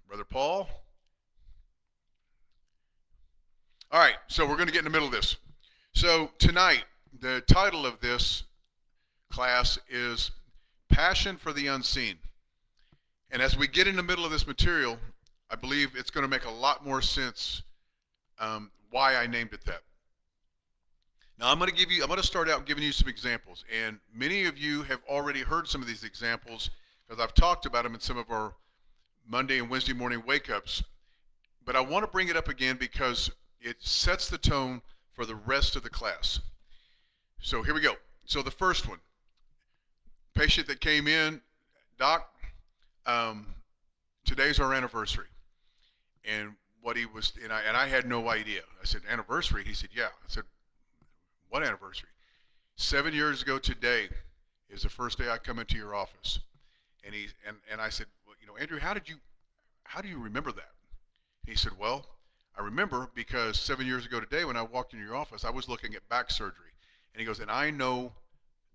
Brother Paul. All right, so we're going to get in the middle of this. So tonight, the title of this class is Passion for the Unseen. And as we get in the middle of this material, I believe it's going to make a lot more sense why I named it that. Now I'm going to start out giving you some examples, and many of you have already heard some of these examples because I've talked about them in some of our Monday and Wednesday morning wake-ups. But I want to bring it up again because it sets the tone for the rest of the class. So here we go. So the first one, patient that came in, doc, today's our anniversary. And what he was, and I had no idea. I said, anniversary? He said, yeah. I said, what anniversary? 7 years ago today is the first day I come into your office. And I said, well, Andrew, how do you remember that? And he said, well, I remember because 7 years ago today when I walked into your office, I was looking at back surgery. And he goes, and I know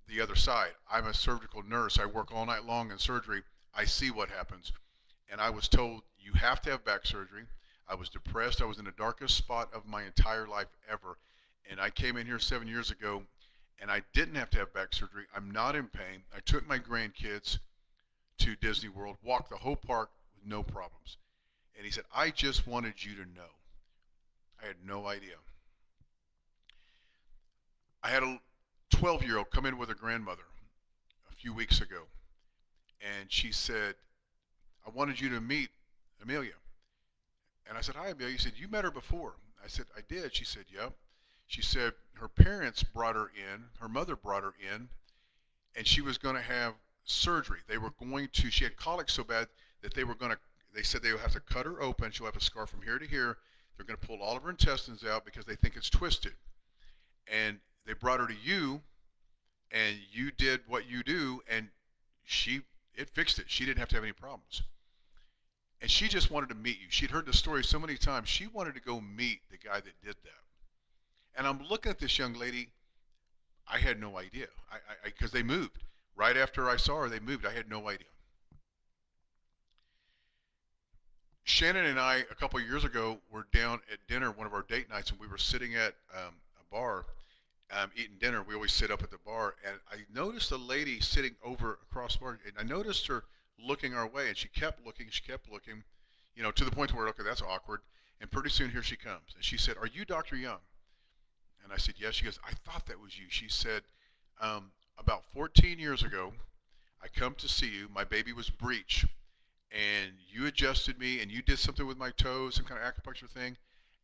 the other side. I'm a surgical nurse. I work all night long in surgery. I see what happens. And I was told, you have to have back surgery. I was depressed. I was in the darkest spot of my entire life ever. And I came in here 7 years ago, and I didn't have to have back surgery. I'm not in pain. I took my grandkids to Disney World, walked the whole park with no problems. And he said, I just wanted you to know. I had no idea. I had a 12-year-old come in with her grandmother a few weeks ago, and she said, I wanted you to meet Amelia. And I said, hi, Amelia. She said, you met her before. I said, I did. She said, yep. She said her parents brought her in, her mother brought her in, and she was going to have surgery. She had colic so bad that they said they would have to cut her open. She'll have a scar from here to here. They're going to pull all of her intestines out because they think it's twisted. And they brought her to you, and you did what you do, and it fixed it. She didn't have to have any problems. And she just wanted to meet you. She'd heard the story so many times. She wanted to go meet the guy that did that. And I'm looking at this young lady. I had no idea. Because they moved. Right after I saw her, they moved. I had no idea. Shannon and I, a couple of years ago, were down at dinner, one of our date nights, and we were sitting at a bar eating dinner. We always sit up at the bar. And I noticed a lady sitting over across the bar. And I noticed her looking our way. And she kept looking, to the point where, okay, that's awkward. And pretty soon here she comes. And she said, are you Dr. Young? And I said, yes. She goes, I thought that was you. She said, about 14 years ago, I come to see you. My baby was breech. And you adjusted me, and you did something with my toes, some kind of acupuncture thing.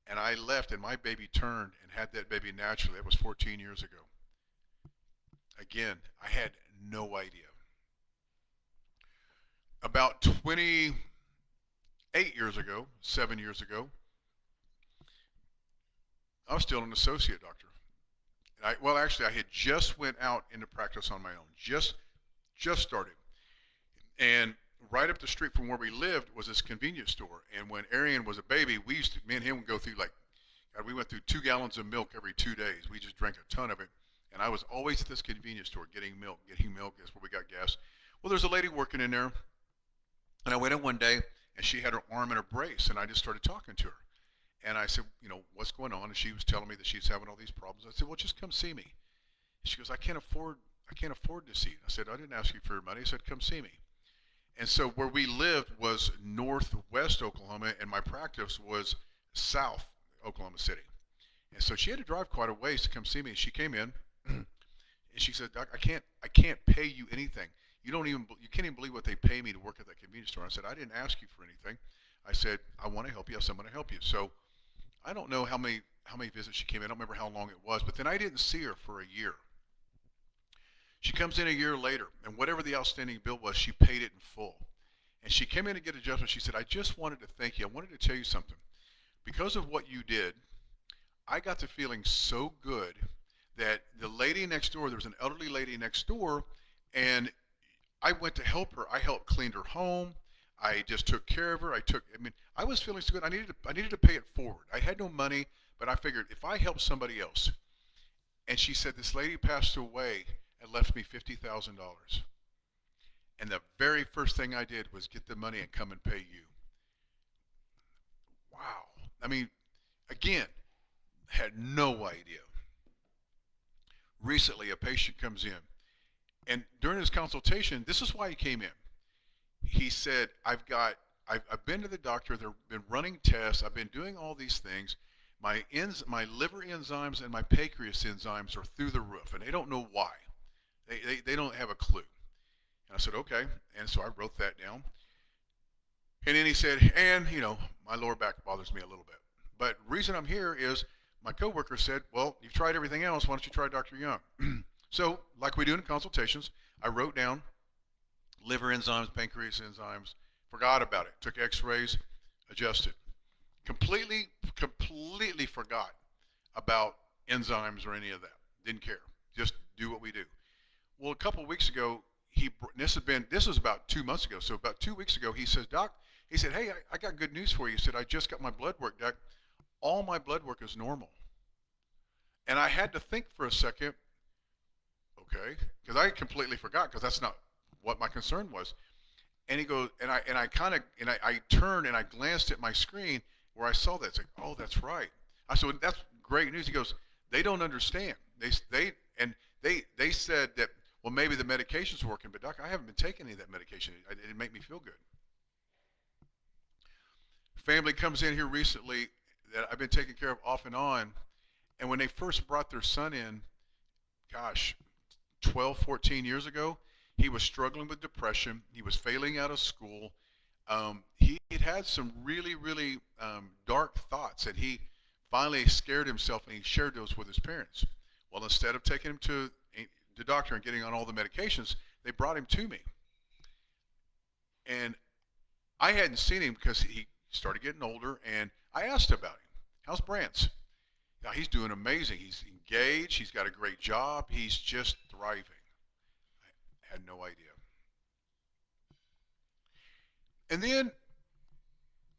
And I left, and my baby turned and had that baby naturally. That was 14 years ago. Again, I had no idea. About 28 years ago, 7 years ago, I was still an associate doctor. Actually, I had just went out into practice on my own, just started. And right up the street from where we lived was this convenience store. And when Arian was a baby, me and him would go through we went through 2 gallons of milk every 2 days. We just drank a ton of it. And I was always at this convenience store getting milk. That's where we got gas. Well, there's a lady working in there. And I went in one day, and she had her arm in a brace, and I just started talking to her. And I said, what's going on? And she was telling me that she's having all these problems. I said, well, just come see me. And she goes, I can't afford to see you. I said, I didn't ask you for your money. I said, come see me. And so where we lived was northwest Oklahoma, and my practice was south Oklahoma City. And so she had to drive quite a ways to come see me. And she came in, and she said, Doc, I can't pay you anything. You can't even believe what they pay me to work at that convenience store. I said, I didn't ask you for anything. I said, I want to help you. Yes, I'm going to help you. So I don't know how many visits she came in. I don't remember how long it was. But then I didn't see her for a year. She comes in a year later, and whatever the outstanding bill was, she paid it in full. And she came in to get adjustment. She said, I just wanted to thank you. I wanted to tell you something. Because of what you did, I got to feeling so good that the lady next door, there was an elderly lady next door, and I went to help her. I helped clean her home. I just took care of her. I was feeling so good. I needed to pay it forward. I had no money, but I figured if I help somebody else. And she said, this lady passed away and left me $50,000. And the very first thing I did was get the money and come and pay you. wow. I mean, again, had no idea. Recently, a patient comes in, and during his consultation, this is why he came in. He said, I've been to the doctor. They've been running tests. I've been doing all these things. My liver enzymes and my pancreas enzymes are through the roof, and they don't know why. They don't have a clue. And I said, okay. And so I wrote that down. And then he said, and, my lower back bothers me a little bit. But the reason I'm here is my coworker said, well, you've tried everything else. Why don't you try Dr. Young? So, like we do in consultations, I wrote down liver enzymes, pancreas enzymes, forgot about it, took x-rays, adjusted. Completely forgot about enzymes or any of that. Didn't care. Just do what we do. Well, a couple of weeks ago, this was about 2 months ago. So about 2 weeks ago, he says, Doc, he said, hey, I got good news for you. He said, I just got my blood work, Doc. All my blood work is normal. And I had to think for a second, okay, because I completely forgot, because that's not what my concern was. And he goes, and I turned and I glanced at my screen where I saw that. It's like, oh, that's right. I said, that's great news. He goes, they don't understand. They said that, well, maybe the medication's working, but Doc, I haven't been taking any of that medication. It didn't make me feel good. Family comes in here recently that I've been taking care of off and on, and when they first brought their son in, gosh, 12, 14 years ago, he was struggling with depression. He was failing out of school. He had some really dark thoughts, and he finally scared himself, and he shared those with his parents. Well, instead of taking him to the doctor and getting on all the medications, they brought him to me. And I hadn't seen him because he started getting older, and I asked about him. How's Brant's? Now, he's doing amazing. He's engaged. He's got a great job. He's just thriving. I had no idea. And then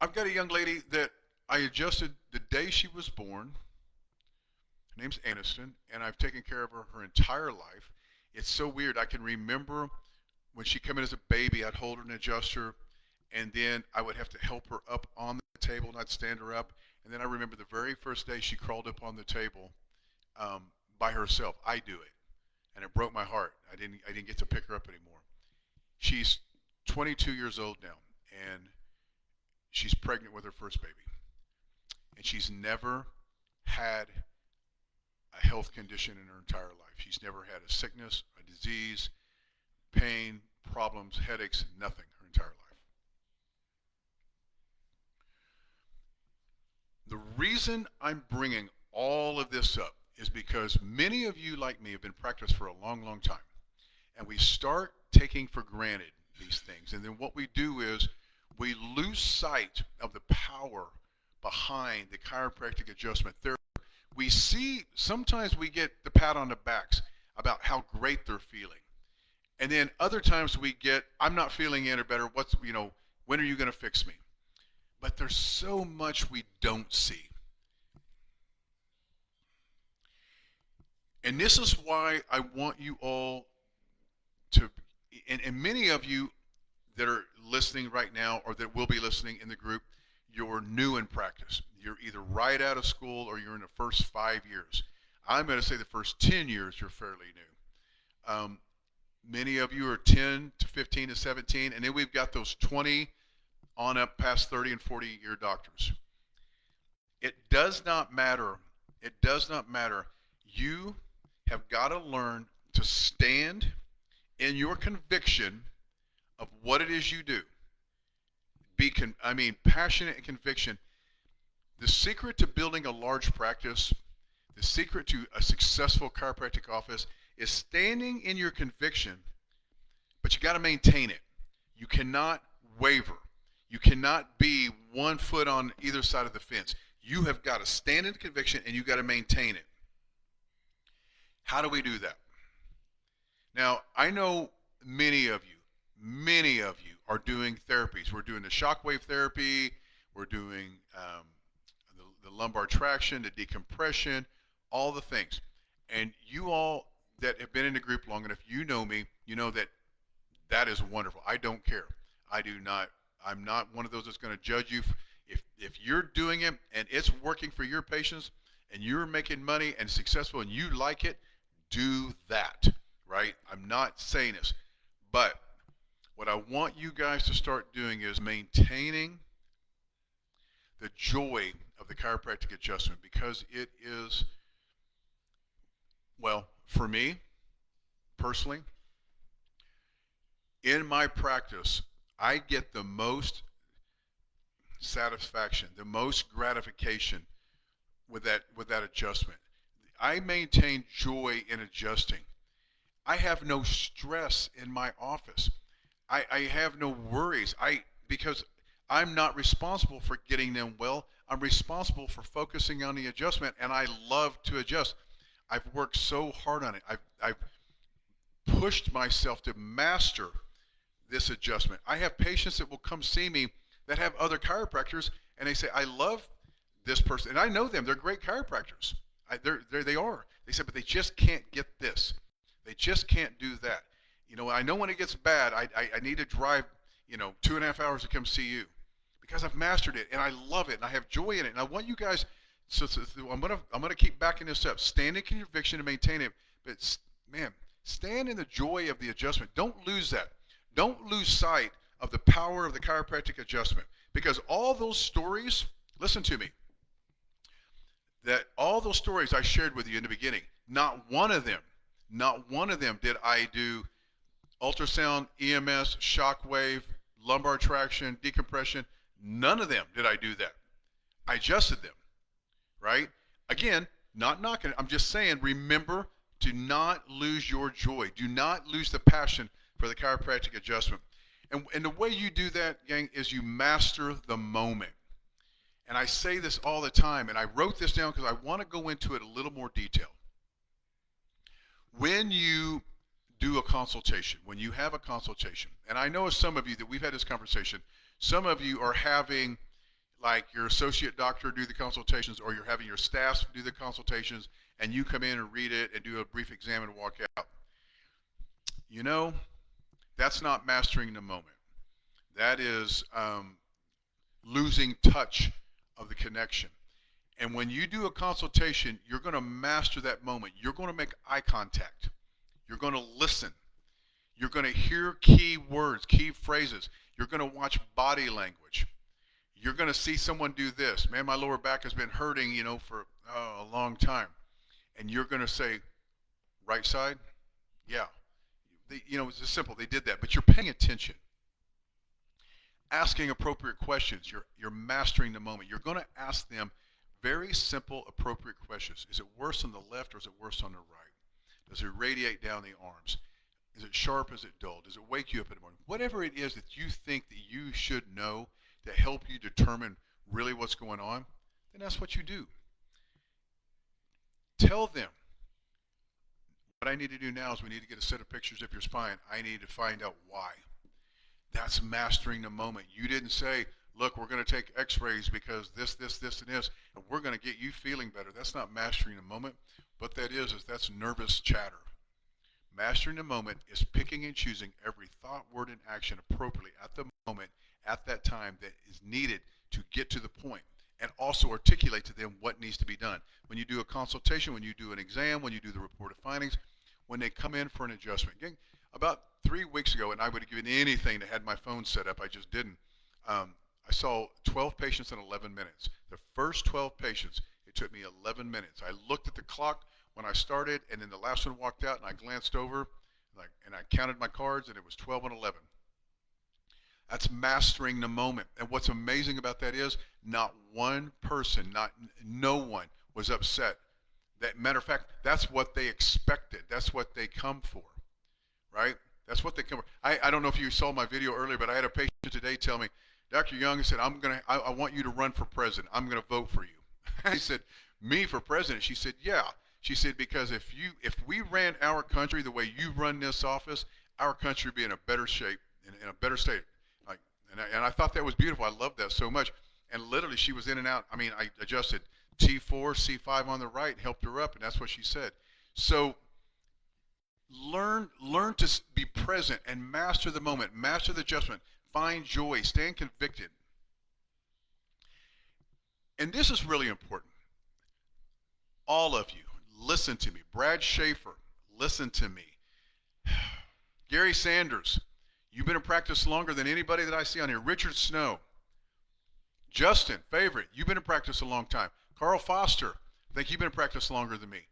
I've got a young lady that I adjusted the day she was born. Her name's Aniston, and I've taken care of her entire life. It's so weird. I can remember when she came in as a baby, I'd hold her and adjust her, and then I would have to help her up on the table, and I'd stand her up. And then I remember the very first day she crawled up on the table by herself. I do it, and it broke my heart. I didn't get to pick her up anymore. She's 22 years old now, and she's pregnant with her first baby, and she's never had a health condition in her entire life. She's never had a sickness, a disease, pain, problems, headaches, nothing her entire life. The reason I'm bringing all of this up is because many of you, like me, have been practicing for a long time. And we start taking for granted these things. And then what we do is we lose sight of the power behind the chiropractic adjustment therapy. We see, sometimes we get the pat on the backs about how great they're feeling. And then other times we get, I'm not feeling any better. When are you going to fix me? But there's so much we don't see. And this is why I want you all to, and many of you that are listening right now or that will be listening in the group, you're new in practice. You're either right out of school or you're in the first 5 years. I'm going to say the first 10 years you're fairly new. Many of you are 10 to 15 to 17, and then we've got those 20 on up past 30 and 40-year doctors. It does not matter. It does not matter. You have got to learn to stand in your conviction of what it is you do. Passionate and conviction. The secret to building a large practice, the secret to a successful chiropractic office is standing in your conviction, but you got to maintain it. You cannot waver. You cannot be 1 foot on either side of the fence. You have got to stand in conviction and you got to maintain it. How do we do that? Now, I know many of you are doing therapies. We're doing the shockwave therapy. We're doing the lumbar traction, the decompression, all the things. And you all that have been in the group long enough, you know me, you know that is wonderful. I don't care. I'm not one of those that's going to judge you. If you're doing it and it's working for your patients and you're making money and successful and you like it, do that, right? I'm not saying this, but what I want you guys to start doing is maintaining the joy of the chiropractic adjustment, because it is, well, for me personally, in my practice, I get the most satisfaction, the most gratification with that adjustment. I maintain joy in adjusting. I have no stress in my office. I have no worries. Because I'm not responsible for getting them well. I'm responsible for focusing on the adjustment, and I love to adjust. I've worked so hard on it. I've pushed myself to master this adjustment. I have patients that will come see me that have other chiropractors, and they say, I love this person. And I know them. They're great chiropractors. They are. They said, but they just can't get this. They just can't do that. You know, I know when it gets bad, I need to drive, 2.5 hours to come see you, because I've mastered it, and I love it, and I have joy in it. And I want you guys, so I'm gonna keep backing this up. Stand in conviction and maintain it. But, man, stand in the joy of the adjustment. Don't lose that. Don't lose sight of the power of the chiropractic adjustment, because all those stories, listen to me, that all those stories I shared with you in the beginning, not one of them did I do ultrasound, EMS, shockwave, lumbar traction, decompression. None of them did I do that. I adjusted them, right? Again, not knocking it. I'm just saying, remember to not lose your joy. Do not lose the passion for the chiropractic adjustment. And the way you do that, gang, is you master the moment. And I say this all the time, and I wrote this down because I want to go into it a little more detail. When you do a consultation, when you have a consultation, and I know some of you that we've had this conversation, some of you are having like your associate doctor do the consultations, or you're having your staff do the consultations, and you come in and read it and do a brief exam and walk out. That's not mastering the moment. That is losing touch of the connection. And when you do a consultation, you're going to master that moment. You're going to make eye contact. You're going to listen. You're going to hear key words, key phrases. You're going to watch body language. You're going to see someone do this. Man, my lower back has been hurting, for a long time. And you're going to say, right side? Yeah. It's just simple. They did that. But you're paying attention. Asking appropriate questions. You're mastering the moment. You're going to ask them very simple, appropriate questions. Is it worse on the left or is it worse on the right? Does it radiate down the arms? Is it sharp? Is it dull? Does it wake you up in the morning? Whatever it is that you think that you should know to help you determine really what's going on, then that's what you do. Tell them, what I need to do now is we need to get a set of pictures of your spine. I need to find out why. That's mastering the moment. You didn't say, look, we're going to take x-rays because this, and this, and we're going to get you feeling better. That's not mastering the moment. What that is that's nervous chatter. Mastering the moment is picking and choosing every thought, word, and action appropriately at the moment, at that time, that is needed to get to the point, and also articulate to them what needs to be done. When you do a consultation, when you do an exam, when you do the report of findings, when they come in for an adjustment. Again, about 3 weeks ago, and I would have given anything to have my phone set up, I just didn't. I saw 12 patients in 11 minutes. The first 12 patients, it took me 11 minutes. I looked at the clock when I started, and then the last one walked out, and I glanced over, and I counted my cards, and it was 12 and 11. That's mastering the moment. And what's amazing about that is not one person, no one was upset. Matter of fact, that's what they expected. That's what they come for, right? That's what they come for. I don't know if you saw my video earlier, but I had a patient today tell me, Dr. Young, said, I want you to run for president. I'm going to vote for you. I said, me for president? She said, yeah. She said, because if we ran our country the way you run this office, our country would be in a better shape, in a better state. And I thought that was beautiful. I loved that so much. And literally, she was in and out. I mean, I adjusted T4, C5 on the right, helped her up, and that's what she said. So learn to be present and master the moment, master the adjustment, find joy, stand convicted. And this is really important. All of you, listen to me. Brad Schaefer, listen to me. Gary Sanders, you've been in practice longer than anybody that I see on here. Richard Snow, Justin, favorite, you've been in practice a long time. Carl Foster, I think you've been in practice longer than me.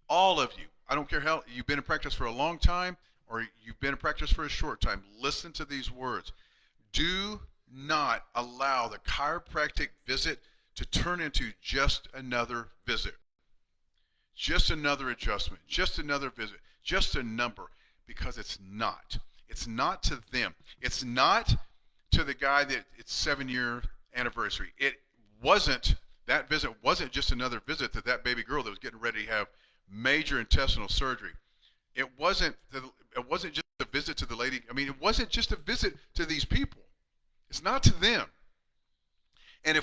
All of you, I don't care how you've been in practice for a long time or you've been in practice for a short time, listen to these words. Do not allow the chiropractic visit to turn into just another visit, just another adjustment, just another visit, just a number, because it's not. It's not to them. It's not to the guy that it's 7-year anniversary. It wasn't, that visit wasn't just another visit to that baby girl that was getting ready to have major intestinal surgery. It wasn't just a visit to the lady. I mean, it wasn't just a visit to these people. It's not to them. And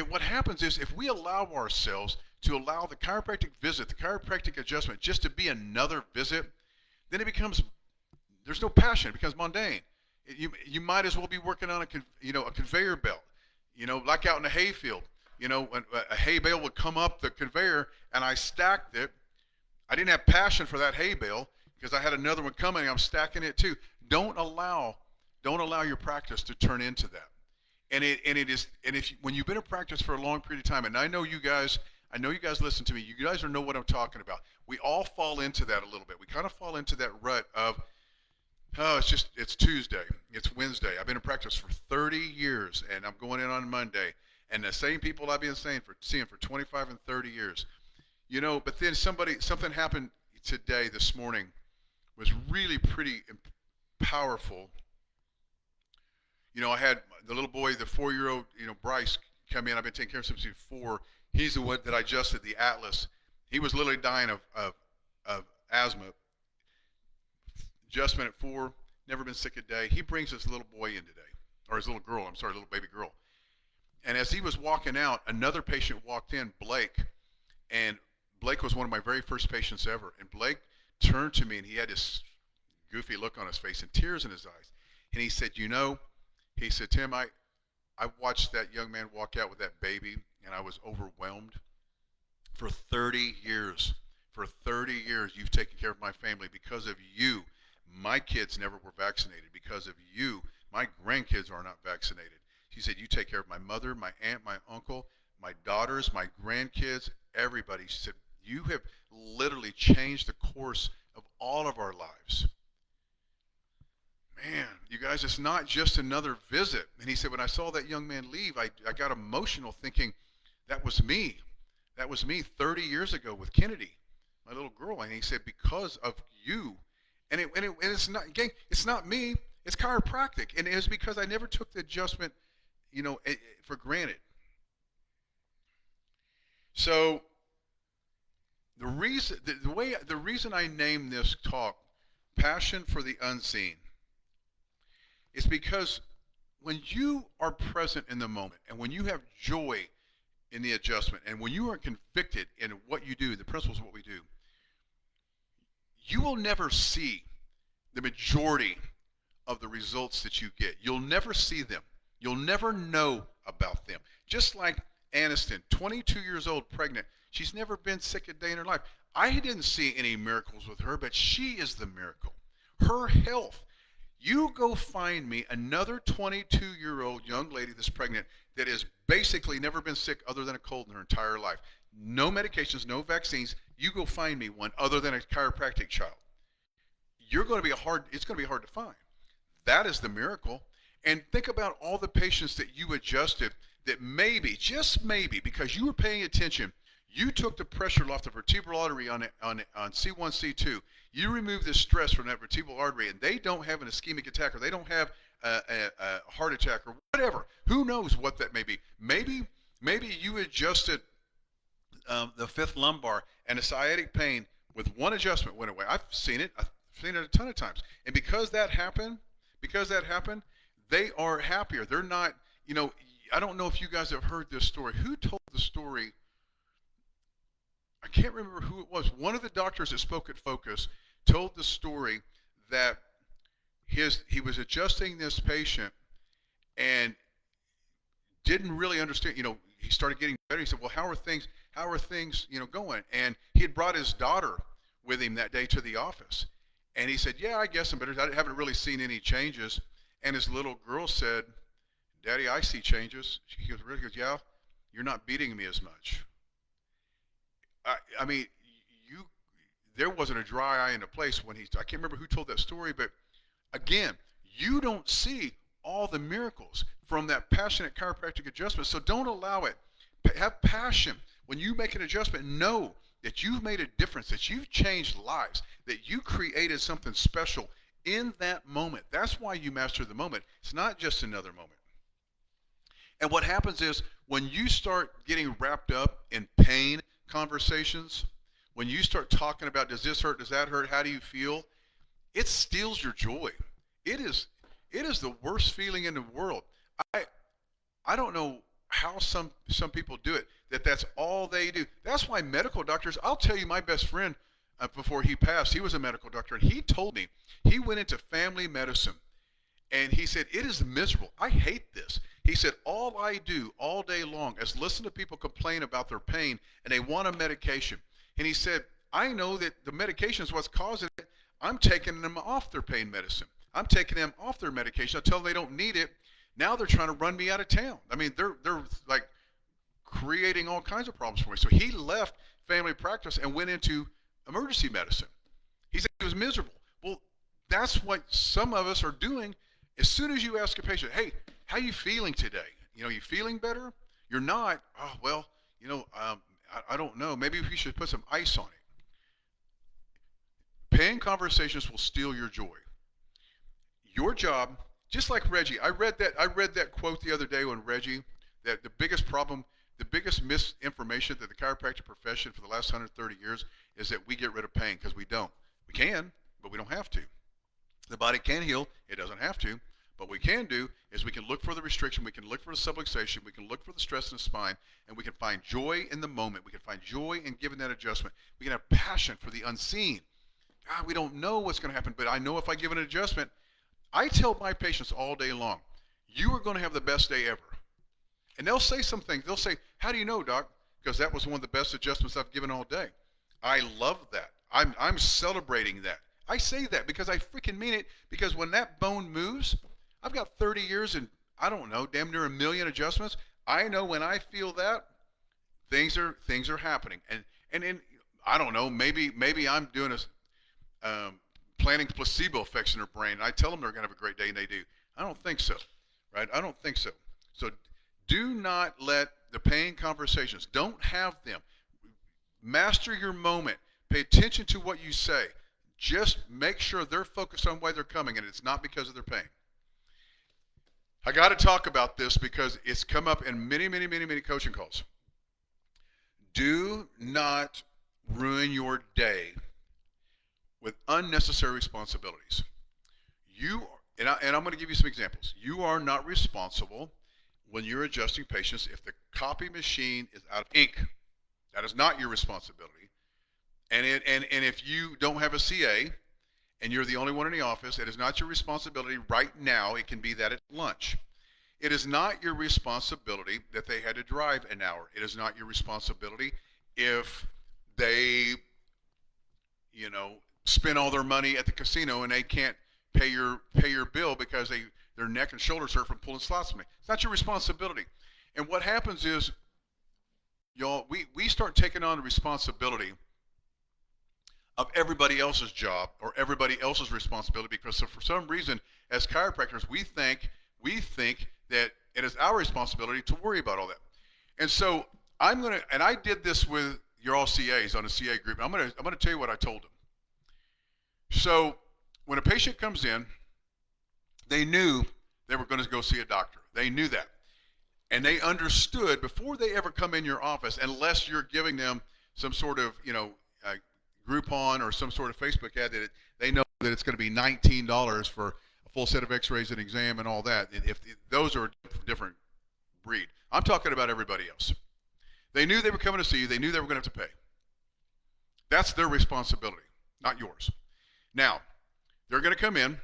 what happens is if we allow ourselves to allow the chiropractic visit, the chiropractic adjustment, just to be another visit, then it becomes, there's no passion. It becomes mundane. You might as well be working on a conveyor belt, like out in a hayfield. When a hay bale would come up the conveyor and I stacked it, I didn't have passion for that hay bale because I had another one coming and I'm stacking it too. Don't allow your practice to turn into that. When you've been in practice for a long period of time, and I know you guys listen to me, you guys know what I'm talking about. We all fall into that a little bit. We kind of fall into that rut of, it's Tuesday, it's Wednesday. I've been in practice for 30 years and I'm going in on Monday. And the same people I've been seeing for 25 and 30 years. But then something happened today, this morning, was really pretty powerful. I had the little boy, the 4-year-old, Bryce, come in. I've been taking care of him since he was 4. He's the one that I adjusted the Atlas. He was literally dying of asthma. Adjustment at 4, never been sick a day. He brings his little boy in today, or his little girl, little baby girl. And as he was walking out, another patient walked in, Blake, and Blake was one of my very first patients ever. And Blake turned to me and he had this goofy look on his face and tears in his eyes. And he said, he said, Tim, I watched that young man walk out with that baby and I was overwhelmed. For 30 years, you've taken care of my family. Because of you, my kids never were vaccinated. Because of you, my grandkids are not vaccinated. He said, you take care of my mother, my aunt, my uncle, my daughters, my grandkids, everybody. She said, you have literally changed the course of all of our lives. Man, you guys, it's not just another visit. And he said, when I saw that young man leave, I got emotional thinking, that was me. That was me 30 years ago with Kennedy, my little girl. And he said, because of you. And it's not, gang, it's not me. It's chiropractic. And it was because I never took the adjustment for granted. So the reason I named this talk Passion for the Unseen is because when you are present in the moment and when you have joy in the adjustment and when you are convicted in what you do, the principles of what we do, you will never see the majority of the results that you get. You'll never see them. You'll never know about them. Just like Aniston, 22 years old, pregnant. She's never been sick a day in her life. I didn't see any miracles with her, but she is the miracle. Her health. You go find me another 22-year-old young lady that's pregnant that has basically never been sick other than a cold in her entire life. No medications, no vaccines. You go find me one other than a chiropractic child. It's going to be hard to find. That is the miracle. And think about all the patients that you adjusted that maybe, just maybe, because you were paying attention, you took the pressure off the vertebral artery on C1, C2. You removed the stress from that vertebral artery, and they don't have an ischemic attack, or they don't have a heart attack, or whatever. Who knows what that may be? Maybe you adjusted the fifth lumbar, and the sciatic pain with one adjustment went away. I've seen it. I've seen it a ton of times. And because that happened, they are happier. They're not, I don't know if you guys have heard this story. Who told the story? I can't remember who it was. One of the doctors that spoke at Focus told the story that he was adjusting this patient and didn't really understand, he started getting better. He said, well, how are things, going? And he had brought his daughter with him that day to the office. And he said, yeah, I guess I'm better. I haven't really seen any changes. And his little girl said, Daddy, I see changes. He goes, really? He goes, yeah, you're not beating me as much. I mean, there wasn't a dry eye in the place when I can't remember who told that story, but again, you don't see all the miracles from that passionate chiropractic adjustment. So don't allow it. Have passion. When you make an adjustment, know that you've made a difference, that you've changed lives, that you created something special in that moment. That's why you master the moment. It's not just another moment. And what happens is when you start getting wrapped up in pain conversations, when you start talking about, does this hurt, does that hurt, how do you feel, it steals your joy. It is the worst feeling in the world. I don't know how some people do it, that's all they do. That's why medical doctors, I'll tell you, my best friend, before he passed, he was a medical doctor, and he told me he went into family medicine, and he said, it is miserable. I hate this. He said, all I do all day long is listen to people complain about their pain, and they want a medication. And he said, I know that the medication is what's causing it. I'm taking them off their pain medicine. I'm taking them off their medication. I tell them they don't need it. Now they're trying to run me out of town. I mean, they're like creating all kinds of problems for me. So he left family practice and went into emergency medicine. He said he was miserable. Well, that's what some of us are doing. As soon as you ask a patient, hey, how are you feeling today? You feeling better? You're not. Oh, well, I don't know. Maybe we should put some ice on it. Pain conversations will steal your joy. Your job, just like Reggie, I read that quote the other day when Reggie, that the biggest misinformation that the chiropractic profession for the last 130 years is that we get rid of pain, because we don't. We can, but we don't have to. The body can heal. It doesn't have to. What we can do is we can look for the restriction, we can look for the subluxation, we can look for the stress in the spine, and we can find joy in the moment. We can find joy in giving that adjustment. We can have passion for the unseen. We don't know what's going to happen, but I know if I give an adjustment, I tell my patients all day long, you are going to have the best day ever. And they'll say some things. They'll say, how do you know, doc? Because that was one of the best adjustments I've given all day. I love that. I'm celebrating that. I say that because I freaking mean it, because when that bone moves, I've got 30 years and I don't know, damn near 1 million adjustments. I know when I feel that, things are happening. And I don't know, maybe I'm doing planting placebo effects in their brain. I tell them they're going to have a great day and they do. I don't think so, right? I don't think so. So do not let the pain conversations, don't have them. Master your moment. Pay attention to what you say. Just make sure they're focused on why they're coming, and it's not because of their pain. I got to talk about this because it's come up in many coaching calls. Do not ruin your day with unnecessary responsibilities. And I'm going to give you some examples. You are not responsible when you're adjusting patients if the copy machine is out of ink. That is not your responsibility. And if you don't have a CA and you're the only one in the office, it is not your responsibility right now. It can be that at lunch. It is not your responsibility that they had to drive an hour. It is not your responsibility if they, spend all their money at the casino and they can't pay your bill because their neck and shoulders hurt from pulling slots from me. It's not your responsibility. And what happens is, y'all, we start taking on the responsibility of everybody else's job or everybody else's responsibility, because for some reason, as chiropractors, we think that it is our responsibility to worry about all that. And so and I did this with your all CAs on a CA group. I'm gonna tell you what I told them. So when a patient comes in, they knew they were going to go see a doctor. They knew that. And they understood before they ever come in your office, unless you're giving them some sort of, Groupon or some sort of Facebook ad, that they know that it's going to be $19 for a full set of x-rays and exam and all that. If those are a different breed. I'm talking about everybody else. They knew they were coming to see you. They knew they were going to have to pay. That's their responsibility, not yours. Now, they're going to come in,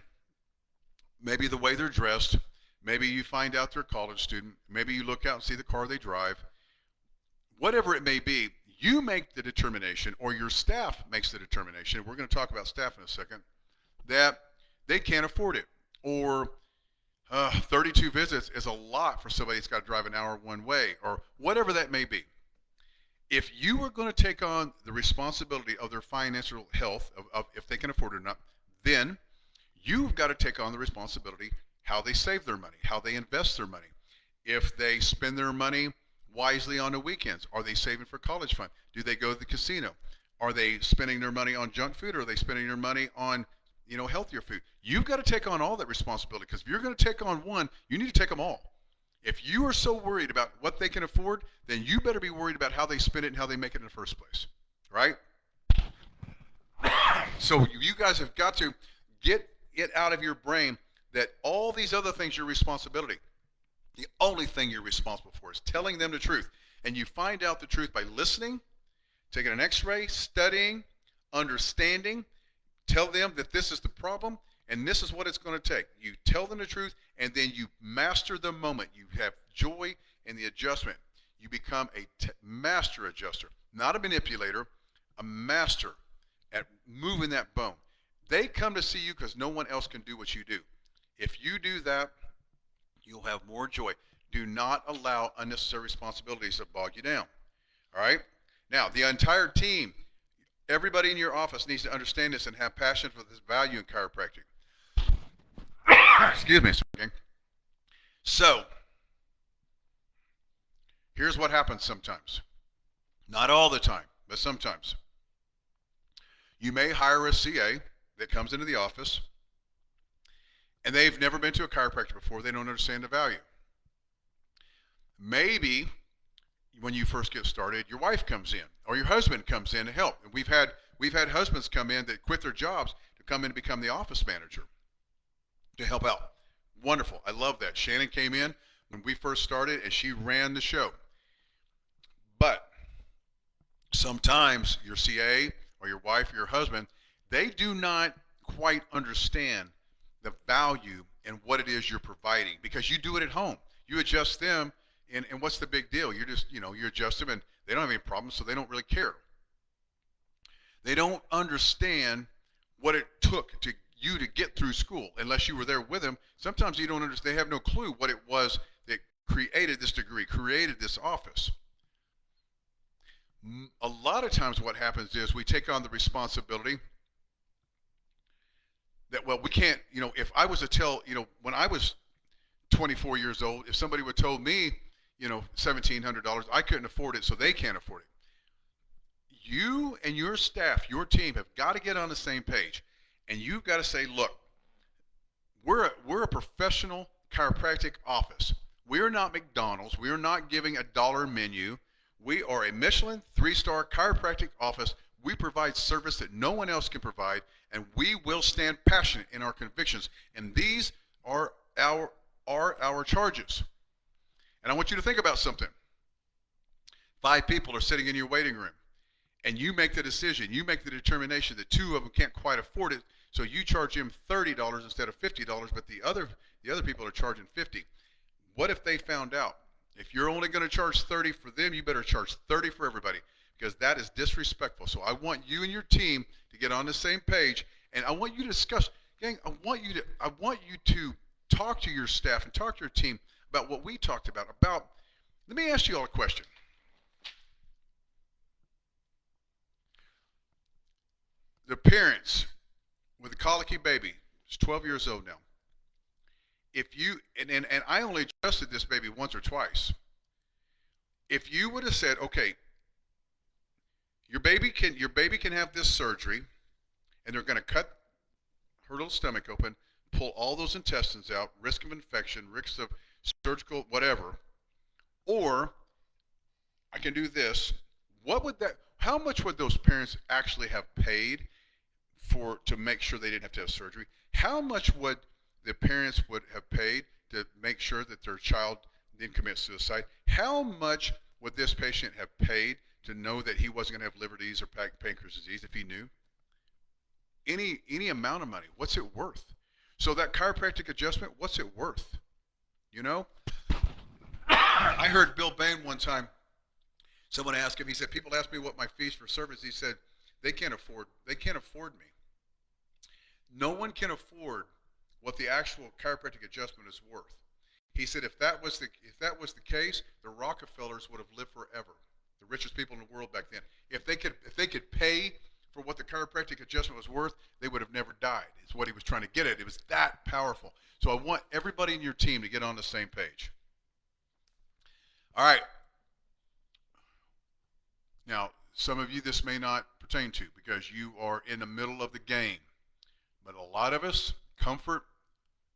maybe the way they're dressed, maybe you find out they're a college student, maybe you look out and see the car they drive, whatever it may be, you make the determination, or your staff makes the determination. We're going to talk about staff in a second, that they can't afford it, or 32 visits is a lot for somebody that's got to drive an hour one way, or whatever that may be. If you are going to take on the responsibility of their financial health, of if they can afford it or not, then you've got to take on the responsibility how they save their money, how they invest their money. If they spend their money wisely on the weekends, are they saving for college fund? Do they go to the casino? Are they spending their money on junk food, or are they spending their money on healthier food? You've got to take on all that responsibility, because if you're going to take on one, you need to take them all. If you are so worried about what they can afford, then you better be worried about how they spend it and how they make it in the first place, right? So you guys have got to get it out of your brain that all these other things are your responsibility. The only thing you're responsible for is telling them the truth. And you find out the truth by listening, taking an x-ray, studying, understanding. Tell them that this is the problem and this is what it's going to take. You tell them the truth, and then you master the moment. You have joy in the adjustment. You become a master adjuster, not a manipulator, a master at moving that bone. They come to see you because no one else can do what you do. If you do that, you'll have more joy. Do not allow unnecessary responsibilities to bog you down. All right? Now, the entire team, everybody in your office needs to understand this and have passion for this value in chiropractic. Excuse me. So, here's what happens sometimes. Not all the time, but sometimes. You may hire a CA that comes into the office, and they've never been to a chiropractor before. They don't understand the value. Maybe when you first get started, your wife comes in or your husband comes in to help. And we've had husbands come in that quit their jobs to come in and become the office manager to help out. Wonderful. I love that. Shannon came in when we first started, and she ran the show. But sometimes your CA or your wife or your husband, they do not quite understand the value in what it is you're providing, because you do it at home. You adjust them, and what's the big deal? You're just, you adjust them, and they don't have any problems, so they don't really care. They don't understand what it took to you to get through school unless you were there with them. Sometimes you don't understand. They have no clue what it was that created this degree, created this office. A lot of times what happens is we take on the responsibility that, well, we can't, if I was to tell, when I was 24 years old, if somebody would have told me, $1,700, I couldn't afford it, so they can't afford it. You and your staff, your team, have got to get on the same page, and you've got to say, look, we're a professional chiropractic office. We're not McDonald's. We're not giving a dollar menu. We are a Michelin 3-star chiropractic office. We provide service that no one else can provide, and we will stand passionate in our convictions. And these are our charges. And I want you to think about something. 5 people are sitting in your waiting room, and you make the decision, you make the determination that 2 of them can't quite afford it, so you charge them $30 instead of $50, but the other people are charging $50. What if they found out? If you're only going to charge $30 for them, you better charge $30 for everybody, because that is disrespectful. So I want you and your team to get on the same page, and I want you to discuss, gang, I want you to talk to your staff and talk to your team about what we talked about. Let me ask you all a question. The parents with a colicky baby, is 12 years old now. If you, and I only adjusted this baby once or twice. If you would have said, okay, your baby can have this surgery, and they're going to cut her little stomach open, pull all those intestines out, risk of infection, risk of surgical whatever, or I can do this. How much would those parents actually have paid to make sure they didn't have to have surgery? How much would the parents would have paid to make sure that their child didn't commit suicide? How much would this patient have paid to know that he wasn't going to have liver disease or pancreas disease if he knew? Any amount of money. What's it worth? So that chiropractic adjustment, what's it worth? I heard Bill Bain one time Someone asked him, he said, people ask me what my fees for service. He said, they can't afford me. No one can afford what the actual chiropractic adjustment is worth. He said if that was the case, the Rockefellers would have lived forever, the richest people in the world back then. If they could pay for what the chiropractic adjustment was worth, they would have never died. Is what he was trying to get at. It was that powerful. So I want everybody in your team to get on the same page. All right. Now, some of you this may not pertain to because you are in the middle of the game. But a lot of us, comfort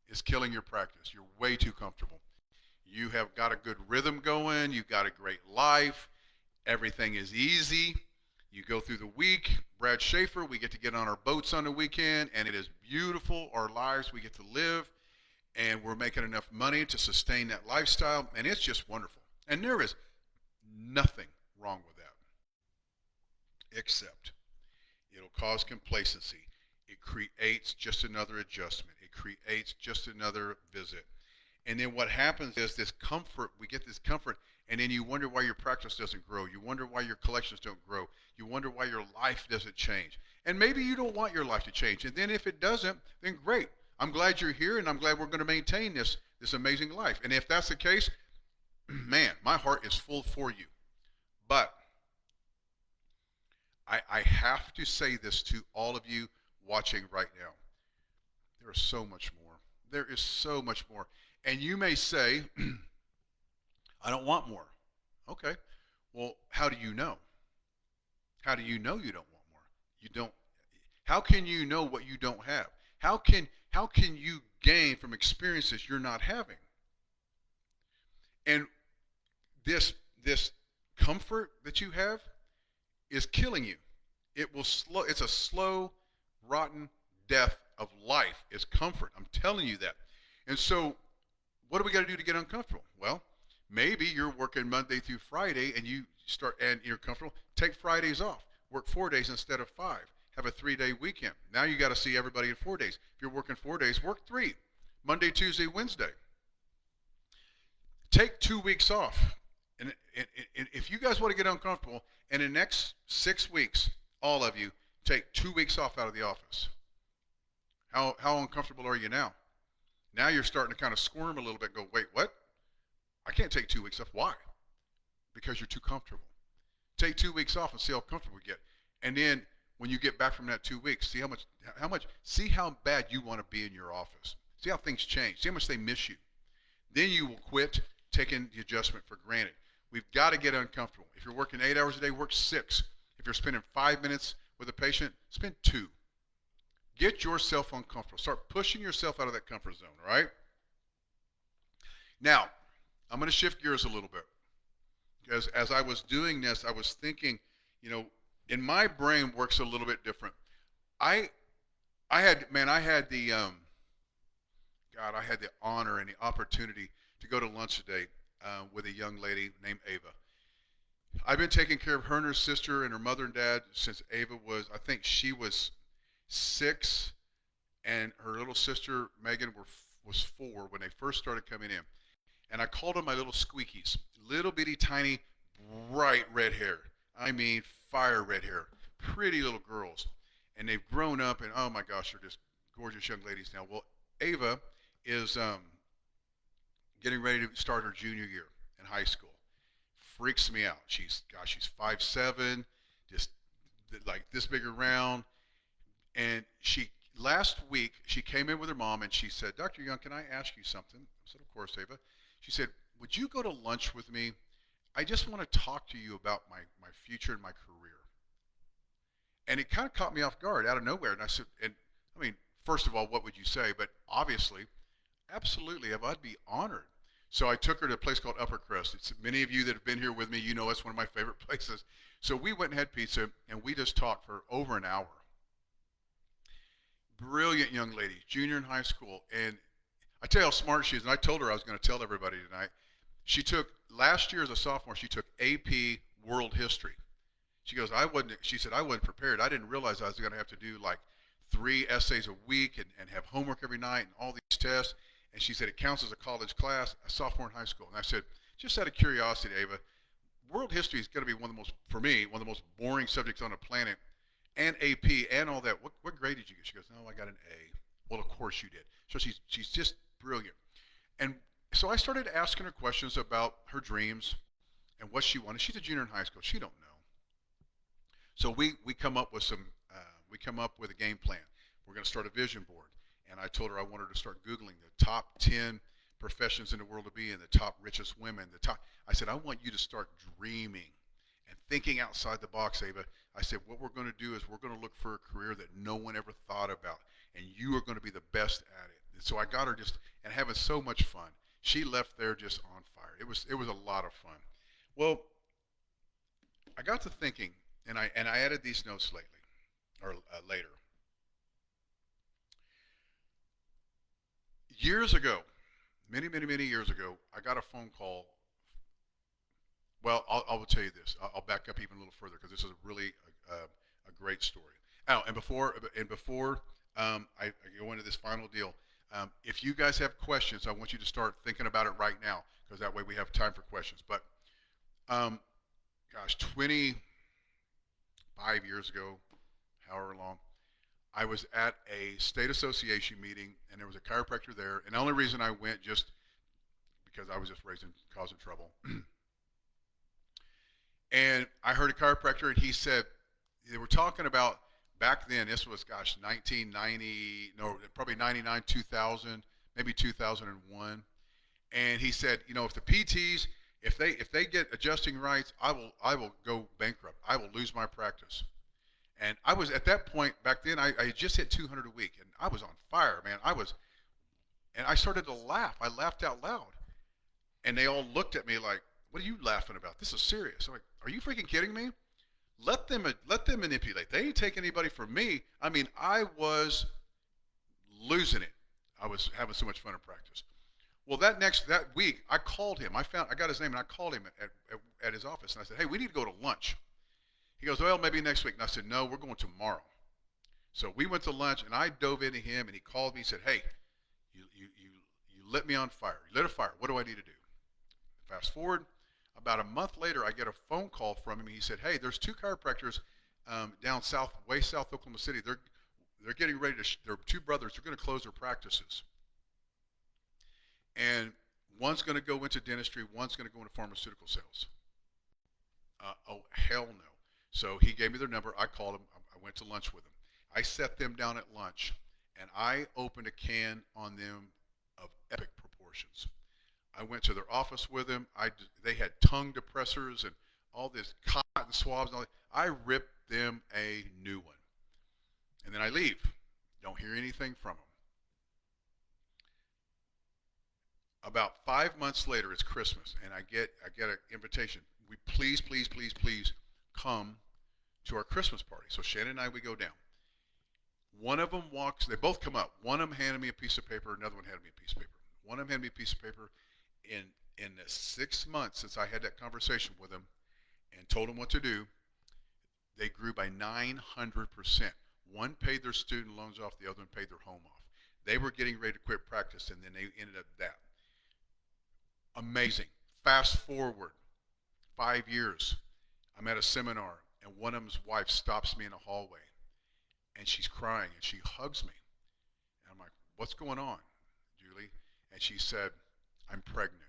is killing your practice. You're way too comfortable. You have got a good rhythm going. You've got a great life. Everything is easy. You go through the week. Brad Schaefer, we get to get on our boats on the weekend, and it is beautiful. Our lives we get to live, and we're making enough money to sustain that lifestyle, and it's just wonderful. And there is nothing wrong with that, except it'll cause complacency. It creates just another adjustment. It creates just another visit. And then what happens is this comfort, we get this comfort, and then you wonder why your practice doesn't grow. You wonder why your collections don't grow. You wonder why your life doesn't change. And maybe you don't want your life to change. And then if it doesn't, then great. I'm glad you're here, and I'm glad we're going to maintain this amazing life. And if that's the case, man, my heart is full for you. But I have to say this to all of you watching right now. There is so much more. There is so much more. And you may say, I don't want more. Okay. Well, how do you know? How do you know you don't want more? You don't. How can you know what you don't have? How can you gain from experiences you're not having? And this comfort that you have is killing you. It's a slow, rotten death of life. Is comfort. I'm telling you that. And so what do we got to do to get uncomfortable? Well, maybe you're working Monday through Friday and you're comfortable. Take Fridays off. Work 4 days instead of 5. Have a 3-day weekend. Now you got to see everybody in 4 days. If you're working 4 days, work 3. Monday, Tuesday, Wednesday. Take 2 weeks off. And if you guys want to get uncomfortable, in the next 6 weeks, all of you, take 2 weeks off out of the office. How uncomfortable are you now? Now you're starting to kind of squirm a little bit and go, wait, what? I can't take 2 weeks off. Why? Because you're too comfortable. Take 2 weeks off and see how comfortable you get. And then when you get back from that 2 weeks, see see how bad you want to be in your office. See how things change. See how much they miss you. Then you will quit taking the adjustment for granted. We've got to get uncomfortable. If you're working 8 hours a day, work 6. If you're spending 5 minutes with a patient, spend 2. Get yourself uncomfortable. Start pushing yourself out of that comfort zone, all right? Now, I'm going to shift gears a little bit. Because as I was doing this, I was thinking, in my brain works a little bit different. I had the honor and the opportunity to go to lunch today with a young lady named Ava. I've been taking care of her and her sister and her mother and dad since Ava I think she was 6, and her little sister Megan was 4 when they first started coming in. And I called them my little squeakies, little bitty tiny bright red hair. I mean fire red hair, pretty little girls. And they've grown up, and oh my gosh, they're just gorgeous young ladies now. Well, Ava is getting ready to start her junior year in high school. Freaks me out. She's 5'7", just like this big around. And last week she came in with her mom and she said, Dr. Young, can I ask you something? I said, of course, Ava. She said, would you go to lunch with me? I just want to talk to you about my future and my career. And it kind of caught me off guard out of nowhere. And I said, first of all, what would you say? But obviously, absolutely, I'd be honored. So I took her to a place called Upper Crust. Many of you that have been here with me, you know it's one of my favorite places. So we went and had pizza, and we just talked for over an hour. Brilliant young lady, junior in high school. And I tell you how smart she is, and I told her I was going to tell everybody tonight. Last year as a sophomore, she took AP World History. She said, I wasn't prepared. I didn't realize I was going to have to do like 3 essays a week and have homework every night and all these tests. And she said, it counts as a college class, a sophomore in high school. And I said, just out of curiosity, Ava, world history is going to be one of the most, for me, one of the most boring subjects on the planet, and AP and all that. What grade did you get? She goes, no, I got an A. Well, of course you did. So she's just brilliant. And so I started asking her questions about her dreams and what she wanted. She's a junior in high school. She don't know. So we come up with we come up with a game plan. We're going to start a vision board. And I told her I wanted to start Googling the top 10 professions in the world to be in, the top richest women, the top. I said, I want you to start dreaming and thinking outside the box, Ava. I said, what we're going to do is we're going to look for a career that no one ever thought about, and you are going to be the best at it. And so I got her just and having so much fun. She left there just on fire. It was a lot of fun. Well, I got to thinking, and I added these notes lately or later. Years ago, many years ago, I got a phone call. Well, I will tell you this. I'll back up even a little further because this is really a great story. Oh, and before I go into this final deal, if you guys have questions, I want you to start thinking about it right now because that way we have time for questions. But um, gosh, 25 years ago, however long, I was at a state association meeting and there was a chiropractor there. And the only reason I went just because I was just causing trouble. And I heard a chiropractor and he said, they were talking about back then, this was, gosh, 1990, no, probably 99, 2000, maybe 2001. And he said, if the PTs, if they get adjusting rights, I will go bankrupt. I will lose my practice. And I was at that point back then. I just hit 200 a week, and I was on fire, man. And I started to laugh. I laughed out loud, and they all looked at me like, "What are you laughing about? This is serious." I'm like, "Are you freaking kidding me? Let them manipulate. They ain't taking anybody from me." I mean, I was losing it. I was having so much fun in practice. Well, that week, I called him. I got his name, and I called him at his office, and I said, "Hey, we need to go to lunch." He goes, well, maybe next week. And I said, no, we're going tomorrow. So we went to lunch, and I dove into him, and he called me and said, hey, you lit me on fire. You lit a fire. What do I need to do? Fast forward, about a month later, I get a phone call from him. He said, hey, there's two chiropractors down south, way south Oklahoma City. They're getting ready to, they're two brothers. They're going to close their practices. And one's going to go into dentistry. One's going to go into pharmaceutical sales. Oh, hell no. So he gave me their number. I called him. I went to lunch with him. I set them down at lunch, and I opened a can on them of epic proportions. I went to their office with them. They had tongue depressors and all this cotton swabs. And all that. I ripped them a new one, and then I leave. Don't hear anything from them. About 5 months later, it's Christmas, and I get an invitation. We please come to our Christmas party. So Shannon and I, we go down. One of them walks, they both come up. One of them handed me a piece of paper, another one handed me a piece of paper. One of them handed me a piece of paper. In the 6 months since I had that conversation with them and told them what to do, they grew by 900%. One paid their student loans off, the other one paid their home off. They were getting ready to quit practice, and then they ended up that. Amazing. Fast forward 5 years, I'm at a seminar, and one of them's wife stops me in a hallway, and she's crying, and she hugs me. And I'm like, what's going on, Julie? And she said, I'm pregnant.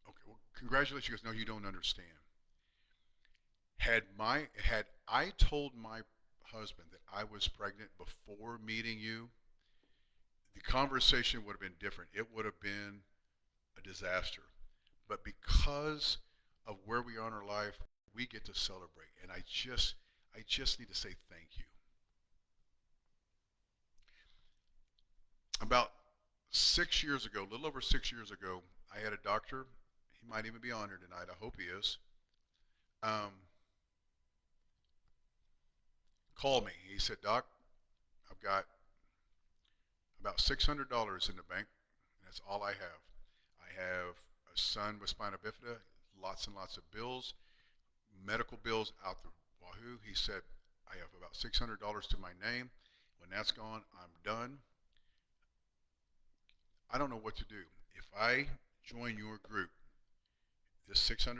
Okay, well, congratulations. She goes, no, you don't understand. Had I told my husband that I was pregnant before meeting you, the conversation would have been different. It would have been a disaster. But because of where we are in our life, we get to celebrate. And I just need to say thank you. About 6 years ago, a little over 6 years ago, I had a doctor. He might even be on here tonight. I hope he is. Called me. He said, Doc, I've got about $600 in the bank. And that's all I have. I have a son with spina bifida, lots and lots of bills, medical bills out the wahoo. He said, I have about $600 to my name. When that's gone, I'm done. I don't know what to do. If I join your group, this $600,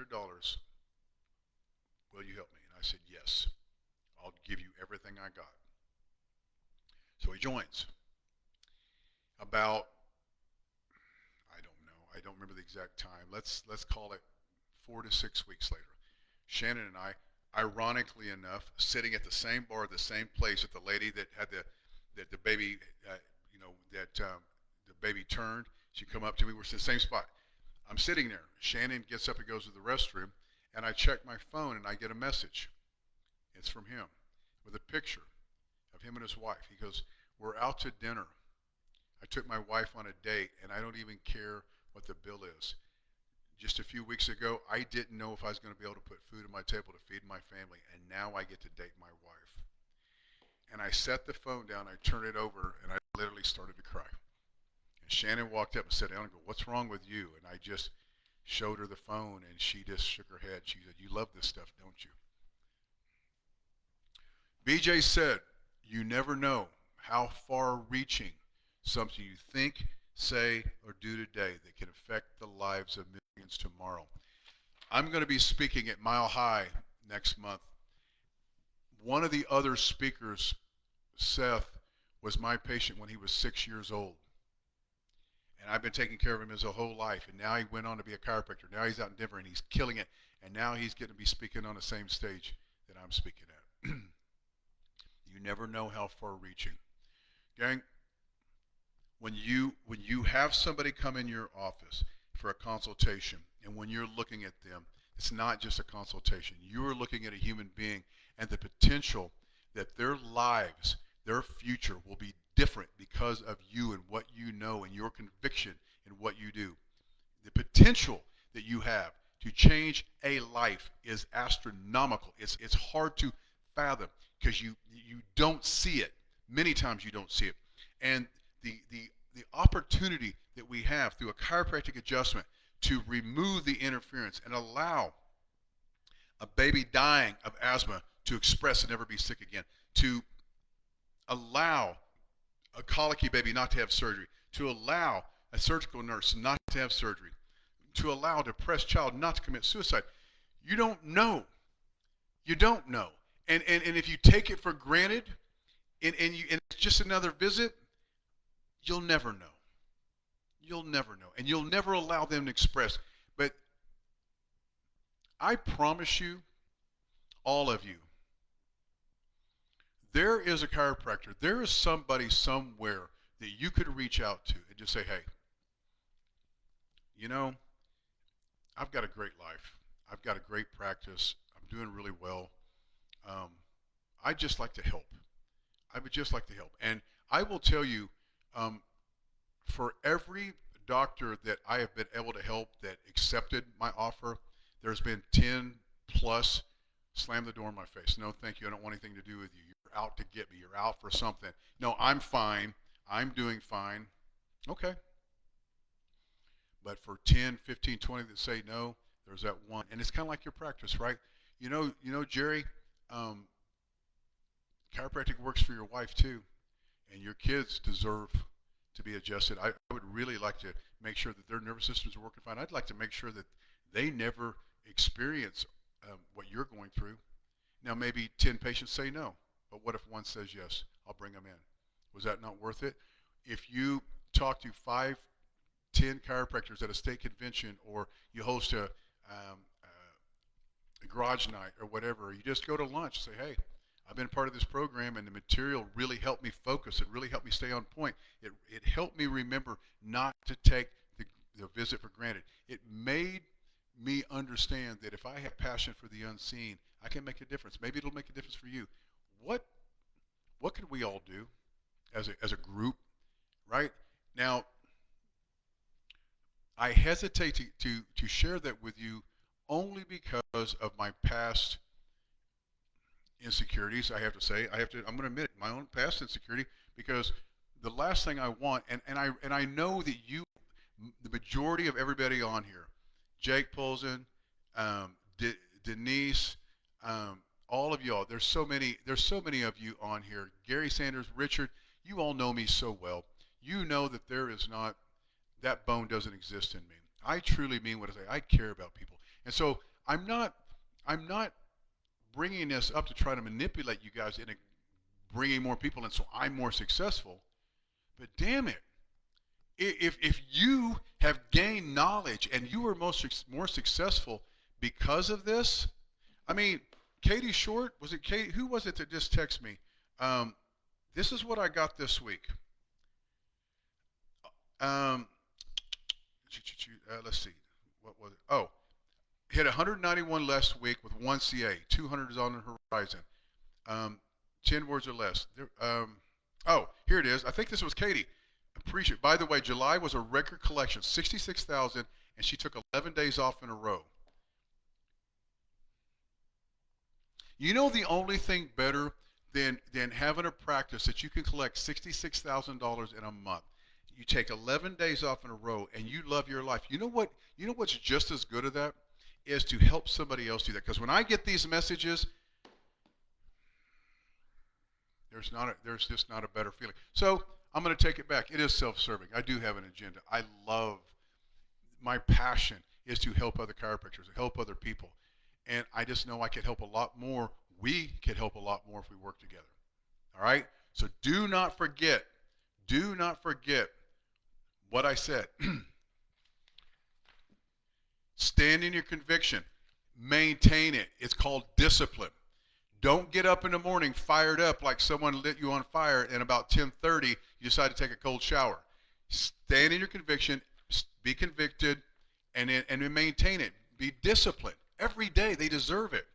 will you help me? And I said, yes, I'll give you everything I got. So he joins. About, I don't know, I don't remember the exact time. Let's call it 4 to 6 weeks later. Shannon and I, ironically enough, sitting at the same bar, the same place that the lady that had the baby, the baby turned. She come up to me. We're in the same spot. I'm sitting there. Shannon gets up and goes to the restroom, and I check my phone and I get a message. It's from him with a picture of him and his wife. He goes, "We're out to dinner. I took my wife on a date, and I don't even care what the bill is. Just a few weeks ago, I didn't know if I was going to be able to put food on my table to feed my family, and now I get to date my wife." And I set the phone down, I turned it over, and I literally started to cry. And Shannon walked up and said, "Alan, what's wrong with you?" And I just showed her the phone, and she just shook her head. She said, "You love this stuff, don't you?" BJ said, "You never know how far-reaching something you think, say, or do today that can affect the lives of millions tomorrow." I'm going to be speaking at Mile High next month. One of the other speakers, Seth, was my patient when he was 6 years old. And I've been taking care of him his whole life. And now he went on to be a chiropractor. Now he's out in Denver and he's killing it. And now he's getting to be speaking on the same stage that I'm speaking at. You never know how far-reaching. Gang, when you have somebody come in your office for a consultation, and when you're looking at them, it's not just a consultation. You're looking at a human being and the potential that their lives, their future will be different because of you and what you know and your conviction in what you do. The potential that you have to change a life is astronomical. It's hard to fathom because you don't see it. Many times you don't see it. And the opportunity that we have through a chiropractic adjustment to remove the interference and allow a baby dying of asthma to express and never be sick again, to allow a colicky baby not to have surgery, to allow a surgical nurse not to have surgery, to allow a depressed child not to commit suicide. You don't know. You don't know. And if you take it for granted and it's just another visit, you'll never know. You'll never know. And you'll never allow them to express. But I promise you, all of you, there is a chiropractor, there is somebody somewhere that you could reach out to and just say, "Hey, you know, I've got a great life. I've got a great practice. I'm doing really well. I'd just like to help. I would just like to help." And I will tell you, for every doctor that I have been able to help that accepted my offer, there's been 10 plus slam the door in my face. "No, thank you. I don't want anything to do with you. You're out to get me. You're out for something." "No, I'm fine. I'm doing fine." Okay. But for 10, 15, 20 that say no, there's that one. And it's kind of like your practice, right? You know, Jerry, chiropractic works for your wife too. And your kids deserve to be adjusted. I would really like to make sure that their nervous systems are working fine. I'd like to make sure that they never experience what you're going through. Now, maybe 10 patients say no, but what if one says yes? I'll bring them in. Was that not worth it? If you talk to 5, 10 chiropractors at a state convention, or you host a garage night or whatever, you just go to lunch and say, "Hey, I've been part of this program and the material really helped me focus. It really helped me stay on point. It helped me remember not to take the visit for granted. It made me understand that if I have passion for the unseen, I can make a difference. Maybe it'll make a difference for you." What can we all do as a group, right? Now, I hesitate to share that with you only because of my past insecurities. I have to say, I'm going to admit my own past insecurity, because the last thing I want, and I know that you, the majority of everybody on here, Jake Polzin, Denise, all of y'all, there's so many of you on here. Gary Sanders, Richard, you all know me so well. You know that there is not, that bone doesn't exist in me. I truly mean what I say. I care about people. And so I'm not bringing this up to try to manipulate you guys into bringing more people in so I'm more successful. But damn it, if you have gained knowledge and you are more successful because of this, I mean, Katie Short, was it Katie? Who was it that just texted me? Um, this is what I got this week. Um, let's see. What was it? Oh, hit 191 last week with one CA. 200 is on the horizon. 10 words or less. Oh, here it is. I think this was Katie. Appreciate. By the way, July was a record collection, 66,000, and she took 11 days off in a row. You know the only thing better than having a practice that you can collect $66,000 in a month. You take 11 days off in a row and you love your life. You know what? You know what's just as good at that is to help somebody else do that. Because when I get these messages, there's just not a better feeling. So I'm going to take it back. It is self-serving. I do have an agenda. I love, my passion is to help other chiropractors, help other people. And I just know I could help a lot more. We could help a lot more if we work together. All right? So do not forget what I said. Stand in your conviction. Maintain it. It's called discipline. Don't get up in the morning fired up like someone lit you on fire, and about 10:30 you decide to take a cold shower. Stand in your conviction, be convicted, and then maintain it. Be disciplined. Every day they deserve it.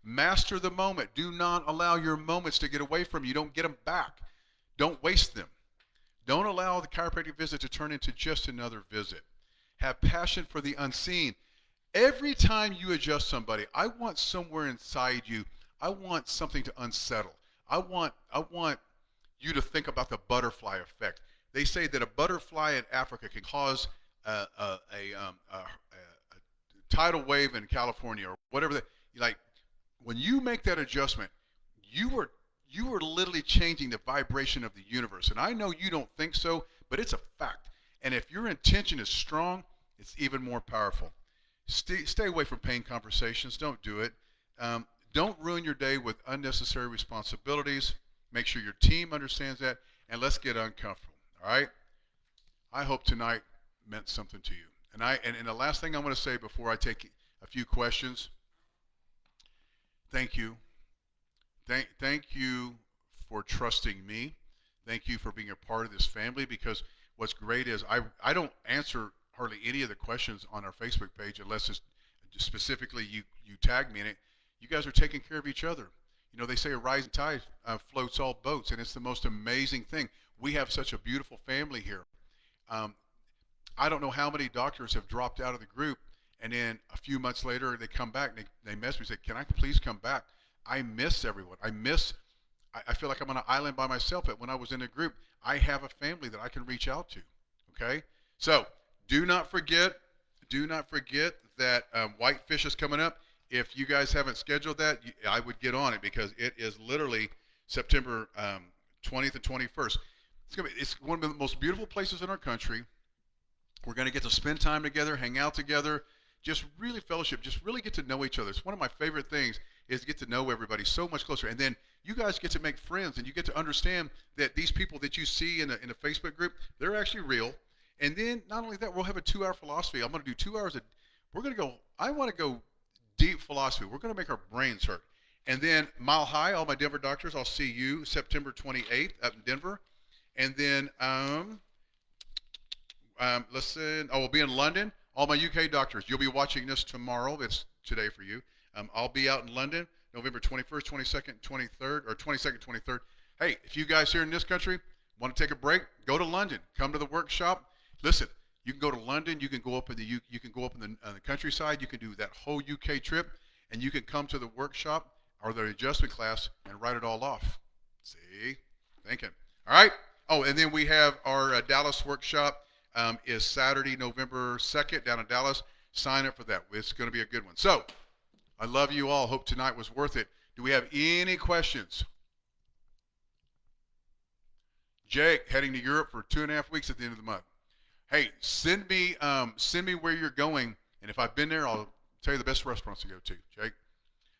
Master the moment. Do not allow your moments to get away from you. Don't get them back. Don't waste them. Don't allow the chiropractic visit to turn into just another visit. Have passion for the unseen. Every time you adjust somebody, I want somewhere inside you, I want something to unsettle. I want you to think about the butterfly effect. They say that a butterfly in Africa can cause a tidal wave in California or whatever. Like when you make that adjustment, you are literally changing the vibration of the universe. And I know you don't think so, but it's a fact. And if your intention is strong, it's even more powerful. Stay away from pain conversations. Don't do it. Don't ruin your day with unnecessary responsibilities. Make sure your team understands that, and let's get uncomfortable. All right? I hope tonight meant something to you. And the last thing I'm going to say before I take a few questions, thank you. Thank you for trusting me. Thank you for being a part of this family, because what's great is I don't answer hardly any of the questions on our Facebook page unless it's specifically you tag me in it. You guys are taking care of each other. You know, they say a rising tide floats all boats, and it's the most amazing thing. We have such a beautiful family here. I don't know how many doctors have dropped out of the group, and then a few months later they come back and they message me and say, can I please come back? I miss everyone. I feel like I'm on an island by myself, but when I was in a group, I have a family that I can reach out to, okay? So do not forget that Whitefish is coming up. If you guys haven't scheduled that, I would get on it, because it is literally September 20th and 21st. It's one of the most beautiful places in our country. We're going to get to spend time together, hang out together, just really fellowship, just really get to know each other. It's one of my favorite things is to get to know everybody so much closer. And then you guys get to make friends, and you get to understand that these people that you see in a Facebook group, they're actually real. And then not only that, we'll have a 2-hour philosophy. I'm going to do 2 hours. I want to go deep philosophy. We're going to make our brains hurt. And then Mile High, all my Denver doctors, I'll see you September 28th up in Denver. And then, we'll be in London. All my UK doctors, you'll be watching this tomorrow. It's today for you. I'll be out in London November 21st, 22nd, 23rd, or 22nd, 23rd. Hey, if you guys here in this country want to take a break, go to London. Come to the workshop. Listen, you can go to London. You can go up in the countryside. You can do that whole UK trip, and you can come to the workshop or the adjustment class and write it all off. See, thinking. All right. Oh, and then we have our Dallas workshop. Is Saturday, November 2nd down in Dallas. Sign up for that. It's going to be a good one. So, I love you all. Hope tonight was worth it. Do we have any questions? Jake, heading to Europe for 2.5 weeks at the end of the month. Hey, send me where you're going, and if I've been there, I'll tell you the best restaurants to go to, Jake.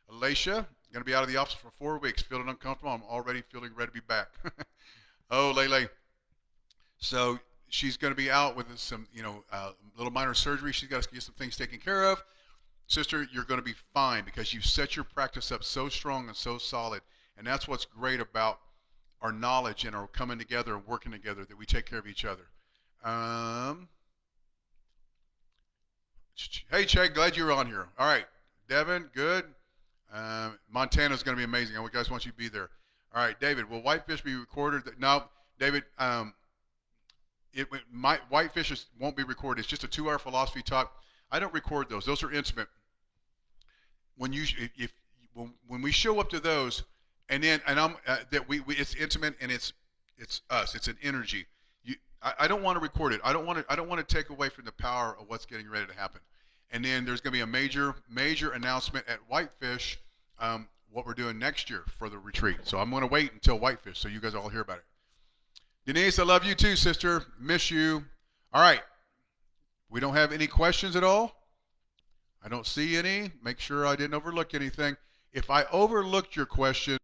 Alicia, going to be out of the office for 4 weeks. Feeling uncomfortable. I'm already feeling ready to be back. Oh, Lele. So she's going to be out with some, little minor surgery. She's got to get some things taken care of. Sister, you're going to be fine because you've set your practice up so strong and so solid. And that's what's great about our knowledge and our coming together and working together, that we take care of each other. Hey, Che, glad you're on here. All right. Devin, good. Montana's going to be amazing. I guys want you to be there. All right, David, will Whitefish be recorded? No, David, Whitefish won't be recorded. It's just a 2-hour philosophy talk. I don't record those. Those are intimate. When we show up to those, it's intimate and it's us. It's an energy. I don't want to record it. I don't want to take away from the power of what's getting ready to happen. And then there's going to be a major announcement at Whitefish, what we're doing next year for the retreat. So I'm going to wait until Whitefish so you guys all hear about it. Denise, I love you too, sister. Miss you. All right. We don't have any questions at all. I don't see any. Make sure I didn't overlook anything. If I overlooked your question,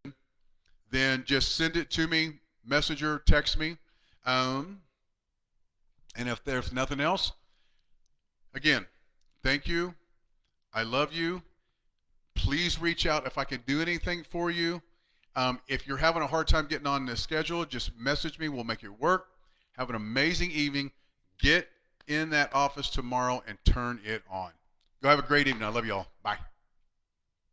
then just send it to me, messenger, text me. And if there's nothing else, again, thank you. I love you. Please reach out if I can do anything for you. If you're having a hard time getting on the schedule, just message me. We'll make it work. Have an amazing evening. Get in that office tomorrow and turn it on. Go have a great evening. I love you all. Bye.